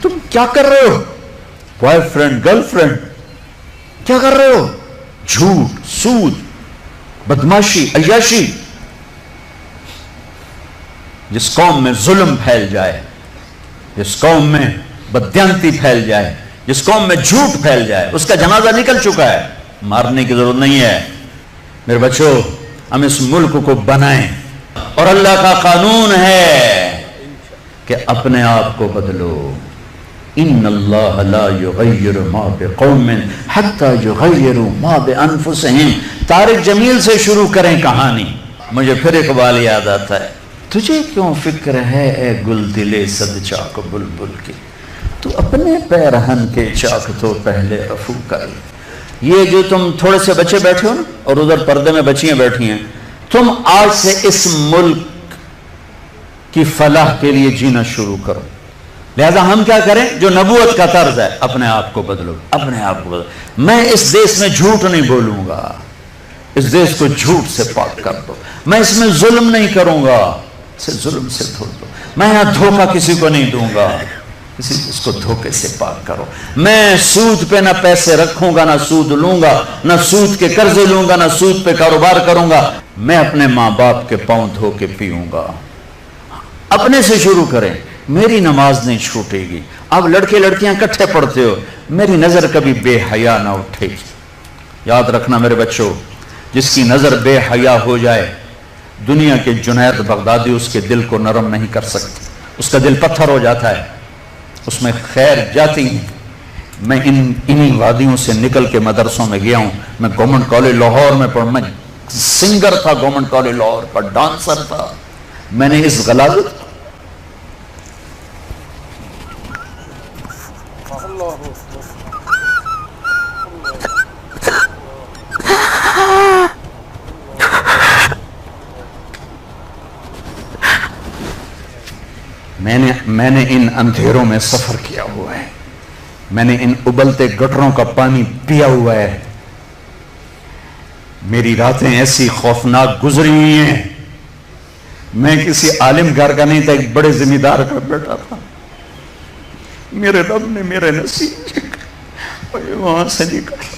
تم کیا کر رہے ہو؟ بوائے فرینڈ گرل فرینڈ کیا کر رہے ہو؟ جھوٹ، سود، بدماشی، عیاشی. جس قوم میں ظلم پھیل جائے، جس قوم میں بددیانتی پھیل جائے، جس قوم میں جھوٹ پھیل جائے، اس کا جنازہ نکل چکا ہے، مارنے کی ضرورت نہیں ہے. میرے بچوں، ہم اس ملک کو بنائیں، اور اللہ کا قانون ہے کہ اپنے آپ کو بدلو. ان اللہ لا یغیر ما بقوم حتی یغیروا ما بانفسہم. طارق جمیل سے شروع کریں کہانی. مجھے پھر اقبال یاد آتا ہے. تجھے کیوں فکر ہے اے گل دلے صد چاک بلبل کی، تو اپنے پیرہن کے چاک تو پہلے رفو کر. یہ جو تم تھوڑے سے بچے بیٹھے ہو نا، اور ادھر پردے میں بچیاں بیٹھی ہیں، تم آج سے اس ملک کی فلاح کے لیے جینا شروع کرو. لہذا ہم کیا کریں؟ جو نبوت کا طرز ہے، اپنے آپ کو بدلو، اپنے آپ کو بدلو. میں اس دیش میں جھوٹ نہیں بولوں گا، اس دیش کو جھوٹ سے پاک کر دو. میں اس میں ظلم نہیں کروں گا، اسے ظلم سے دھو دو. میں یہاں دھوکہ کسی کو نہیں دوں گا، اس کو دھوکے سے پاک کرو. میں سود پہ نہ پیسے رکھوں گا، نہ سود لوں گا، نہ سود کے قرضے لوں گا، نہ سود پہ کاروبار کروں گا. میں اپنے ماں باپ کے پاؤں دھو کے پیوں گا. اپنے سے شروع کریں. میری نماز نہیں چھوٹے گی. اب لڑکے لڑکیاں کٹھے پڑھتے ہو، میری نظر کبھی بے حیا نہ اٹھے گی. یاد رکھنا میرے بچوں، جس کی نظر بے حیا ہو جائے، دنیا کے جنید بغدادی اس کے دل کو نرم نہیں کر سکتے. اس کا دل پتھر ہو جاتا ہے، اس میں خیر جاتی ہے. میں انہی وادیوں سے نکل کے مدرسوں میں گیا ہوں. میں گورنمنٹ کالج لاہور میں پڑھا، میں سنگر تھا گورنمنٹ کالج لاہور کا، ڈانسر تھا. میں نے اس غلاظت میں نے ان اندھیروں میں سفر کیا ہوا ہے. میں نے ان ابلتے گٹروں کا پانی پیا ہوا ہے. میری راتیں ایسی خوفناک گزری ہوئی ہیں. میں کسی عالم گھر کا نہیں تھا، ایک بڑے ذمہ دار کا بیٹا تھا. میرے رب نے میرے نصیب وہاں سے نکالا.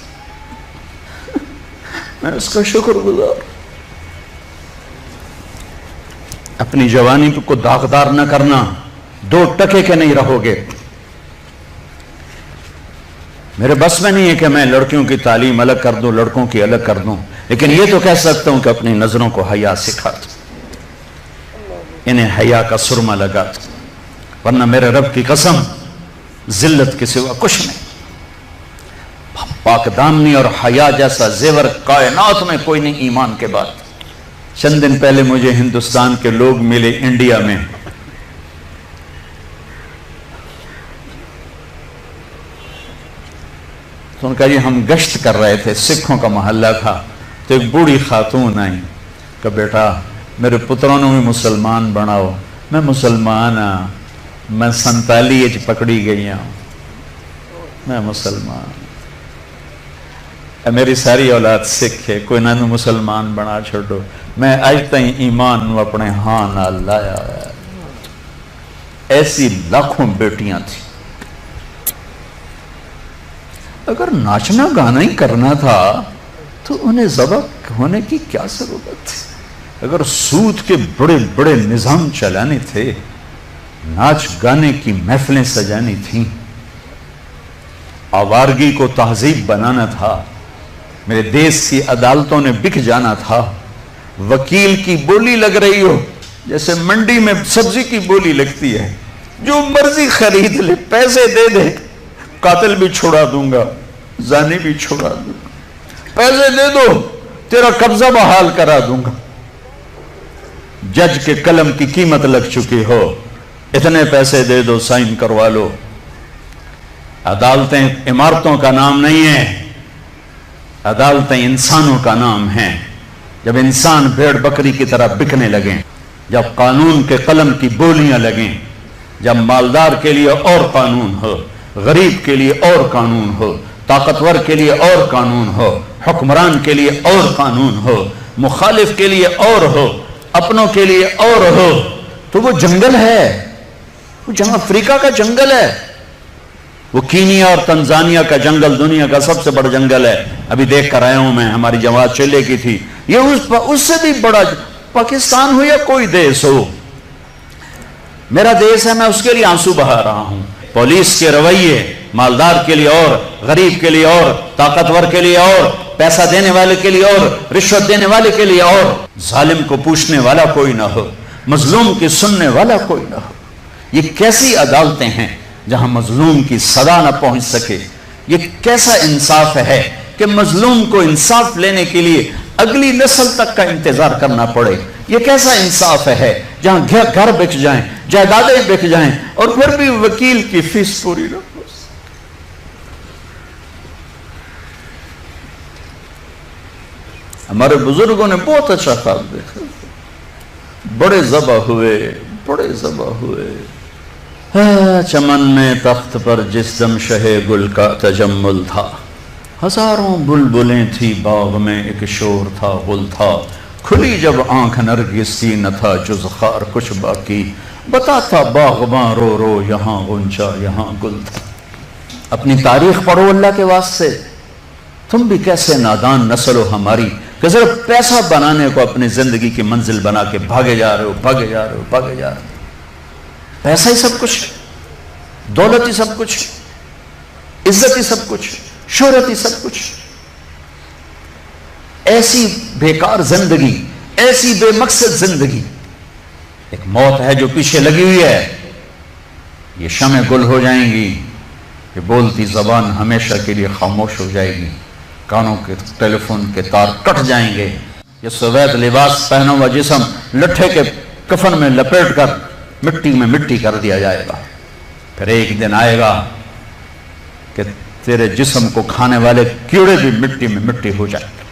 میں اس کا شکر گزار. اپنی جوانی کو داغدار نہ کرنا، 2 ٹکے کے نہیں رہو گے. میرے بس میں نہیں ہے کہ میں لڑکیوں کی تعلیم الگ کر دوں، لڑکوں کی الگ کر دوں، لیکن یہ تو کہہ سکتا ہوں کہ اپنی نظروں کو حیا سکھا دوں، انہیں حیا کا سرما لگا دوں. ورنہ میرے رب کی قسم، ذلت کے سوا کچھ نہیں. پاک دامنی اور حیا جیسا زیور کائنات میں کوئی نہیں ایمان کے بعد. چند دن پہلے مجھے ہندوستان کے لوگ ملے انڈیا میں. تو ان کا جی ہم گشت کر رہے تھے، سکھوں کا محلہ تھا. تو ایک بوڑھی خاتون آئی کہ بیٹا میرے پتروں نے بھی مسلمان بناؤ. میں مسلمان ہاں، میں 47 پکڑی گئی ہوں، میں مسلمان. میری ساری اولاد سکھ ہے، کوئی نہ مسلمان بنا چھوڑو. میں آج تائیں ایمان اپنے ہاں نہ لایا. ایسی لاکھوں بیٹیاں تھیں. اگر ناچنا گانا ہی کرنا تھا تو انہیں ذبح ہونے کی کیا ضرورت تھی؟ اگر سود کے بڑے بڑے نظام چلانے تھے، ناچ گانے کی محفلیں سجانی تھیں، آوارگی کو تہذیب بنانا تھا، میرے دیش کی عدالتوں نے بک جانا تھا. وکیل کی بولی لگ رہی ہو جیسے منڈی میں سبزی کی بولی لگتی ہے، جو مرضی خرید لے، پیسے دے دے، قاتل بھی چھوڑا دوں گا، زانی بھی چھوڑا دوں گا، پیسے دے دو تیرا قبضہ بحال کرا دوں گا. جج کے قلم کی قیمت لگ چکی ہو، اتنے پیسے دے دو، سائن کروا لو. عدالتیں عمارتوں کا نام نہیں ہیں، عدالتیں انسانوں کا نام ہیں. جب انسان بھیڑ بکری کی طرح بکنے لگیں، جب قانون کے قلم کی بولیاں لگیں، جب مالدار کے لیے اور قانون ہو، غریب کے لیے اور قانون ہو، طاقتور کے لیے اور قانون ہو، حکمران کے لیے اور قانون ہو، مخالف کے لیے اور ہو، اپنوں کے لیے اور ہو، تو وہ جنگل ہے، وہ جہاں افریقہ کا جنگل ہے. وہ کینیا اور تنزانیہ کا جنگل دنیا کا سب سے بڑا جنگل ہے، ابھی دیکھ کر آیا ہوں میں، ہماری جماعت چلے کی تھی، یہ اس سے بھی بڑا پاکستان ہو یا کوئی دیش ہو، میرا دیش ہے، میں اس کے لیے آنسو بہا رہا ہوں۔ پولیس کے رویے مالدار کے لیے اور، غریب کے لیے اور، طاقتور کے لیے اور، پیسہ دینے والے کے لیے اور، رشوت دینے والے کے لیے اور، ظالم کو پوچھنے والا کوئی نہ ہو، مظلوم کی سننے والا کوئی نہ ہو۔ یہ کیسی عدالتیں ہیں جہاں مظلوم کی صدا نہ پہنچ سکے؟ یہ کیسا انصاف ہے کہ مظلوم کو انصاف لینے کے لیے اگلی نسل تک کا انتظار کرنا پڑے؟ یہ کیسا انصاف ہے جہاں گھر بک جائیں، جائیدادیں بک جائیں اور پھر بھی وکیل کی فیس پوری نہ ہو؟ ہمارے بزرگوں نے بہت اچھا خواب دیکھا، بڑے ذبح ہوئے، بڑے ذبح ہوئے، چمن میں تخت پر جس دم شہ گل کا تجمل تھا، ہزاروں بلبلیں تھی باغ میں، ایک شور تھا غل تھا، کھلی جب آنکھ نرگس سی نہ تھا جز خار کچھ باقی، بتاتا باغباں رو رو یہاں غنچہ یہاں گل تھا۔ اپنی تاریخ پڑھو اللہ کے واسطے، تم بھی کیسے نادان نسل ہو ہماری کہ صرف پیسہ بنانے کو اپنی زندگی کی منزل بنا کے بھاگے جا رہے ہو، بھاگے جا رہے ہو، بھاگے جا رہے ہو۔ پیسہ ہی سب کچھ، دولت ہی سب کچھ، عزت ہی سب کچھ، شہرت ہی سب کچھ۔ ایسی بیکار زندگی، ایسی بے مقصد زندگی۔ ایک موت ہے جو پیچھے لگی ہوئی ہے، یہ شمع گل ہو جائیں گی، یہ بولتی زبان ہمیشہ کے لیے خاموش ہو جائے گی، کانوں کے ٹیلی فون کے تار کٹ جائیں گے، یہ سوید لباس پہنا ہوا جسم لٹھے کے کفن میں لپیٹ کر مٹی میں مٹی کر دیا جائے گا۔ پھر ایک دن آئے گا کہ تیرے جسم کو کھانے والے کیڑے بھی مٹی میں مٹی ہو جائیں گے۔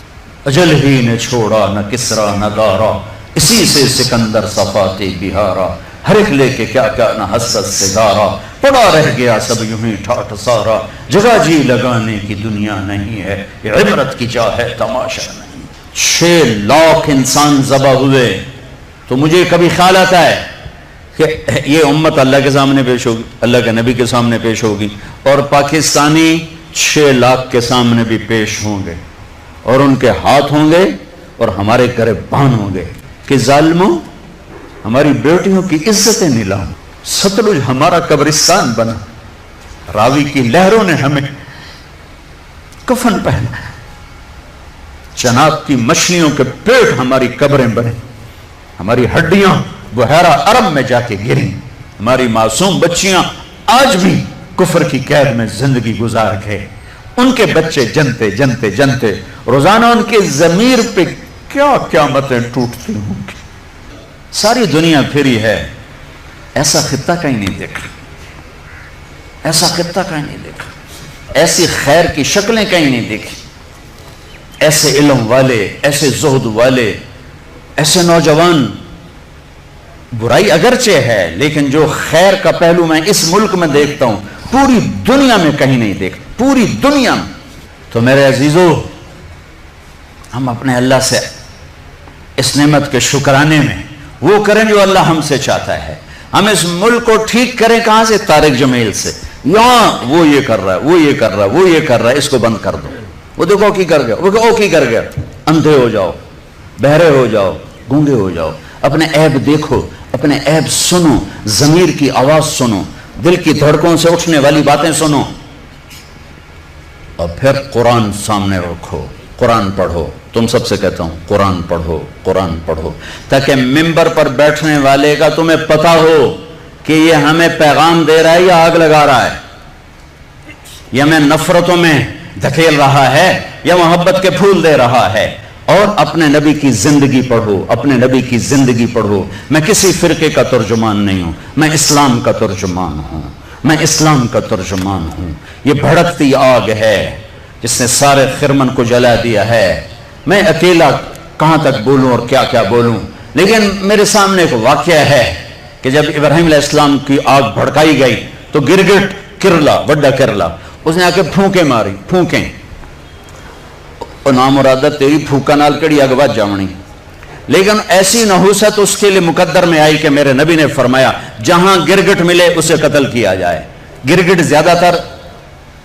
اجل ہی نے چھوڑا نہ کسرا نہ دارا، اسی سے سکندر صفاتی بہارا، ہر ایک لے کے کیا کیا نہ حسرت سے دارا، پڑا رہ گیا سب یوں ہی ٹھاٹ سارا، جگہ جی لگانے کی دنیا نہیں ہے، یہ عبرت کی جا ہے تماشا نہیں۔ 6 لاکھ انسان ذبح ہوئے، تو مجھے کبھی خیال آتا ہے کہ یہ امت اللہ کے سامنے پیش ہوگی، اللہ کے نبی کے سامنے پیش ہوگی، اور پاکستانی 6 لاکھ کے سامنے بھی پیش ہوں گے، اور ان کے ہاتھ ہوں گے اور ہمارے گریبان ہوں گے کہ ظالموں ہماری بیٹیوں کی عزتیں نیلام، ستلج ہمارا قبرستان بنا، راوی کی لہروں نے ہمیں کفن پہنا، چناب کی مچھلیوں کے پیٹ ہماری قبریں بنے، ہماری ہڈیاں بحیرہ عرب میں جا کے گریں، ہماری معصوم بچیاں آج بھی کفر کی قید میں زندگی گزار گئے، ان کے بچے جنتے جنتے جنتے روزانہ ان کے ضمیر پہ کیا قیامتیں ٹوٹتی ہوں گی۔ ساری دنیا پھری ہے، ایسا خطہ کہیں نہیں دیکھا، ایسا خطہ کہیں نہیں دیکھا، ایسی خیر کی شکلیں کہیں نہیں دیکھی، ایسے علم والے، ایسے زہد والے، ایسے نوجوان۔ برائی اگرچہ ہے لیکن جو خیر کا پہلو میں اس ملک میں دیکھتا ہوں پوری دنیا میں کہیں نہیں دیکھتا، پوری دنیا میں۔ تو میرے عزیزو، ہم اپنے اللہ سے اس نعمت کے شکرانے میں وہ کریں جو اللہ ہم سے چاہتا ہے۔ ہم اس ملک کو ٹھیک کریں کہاں سے؟ طارق جمیل سے۔ یہاں وہ یہ کر رہا ہے، وہ یہ کر رہا ہے، وہ یہ کر رہا ہے، اس کو بند کر دو۔ وہ دیکھو کی کر گیا، وہ کی کر گیا۔ اندھے ہو جاؤ، بہرے ہو جاؤ، گونگے ہو جاؤ، اپنے عیب دیکھو، اپنے عیب سنو، ضمیر کی آواز سنو، دل کی دھڑکوں سے اٹھنے والی باتیں سنو، اور پھر قرآن سامنے رکھو، قرآن پڑھو۔ تم سب سے کہتا ہوں قرآن پڑھو، قرآن پڑھو، تاکہ ممبر پر بیٹھنے والے کا تمہیں پتا ہو کہ یہ ہمیں پیغام دے رہا ہے یا آگ لگا رہا ہے، یہ ہمیں نفرتوں میں دھکیل رہا ہے یا محبت کے پھول دے رہا ہے۔ اور اپنے نبی کی زندگی پڑھو، اپنے نبی کی زندگی پڑھو۔ میں کسی فرقے کا ترجمان نہیں ہوں، میں اسلام کا ترجمان ہوں، میں اسلام کا ترجمان ہوں۔ یہ بھڑکتی آگ ہے جس نے سارے خرمن کو جلا دیا ہے۔ میں اکیلا کہاں تک بولوں اور کیا کیا بولوں، لیکن میرے سامنے ایک واقعہ ہے کہ جب ابراہیم علیہ السلام کی آگ بھڑکائی گئی تو گرگٹ کرلا، وڈا کرلا، اس نے آ کے پھونکیں ماری، پھونکیں، اور نامرادہ تیری پھوکا نال کڑی اگ بات جاونی۔ لیکن ایسی نحوست اس کے لیے مقدر میں آئی کہ میرے نبی نے فرمایا جہاں گرگٹ ملے اسے قتل کیا جائے۔ گرگٹ زیادہ تر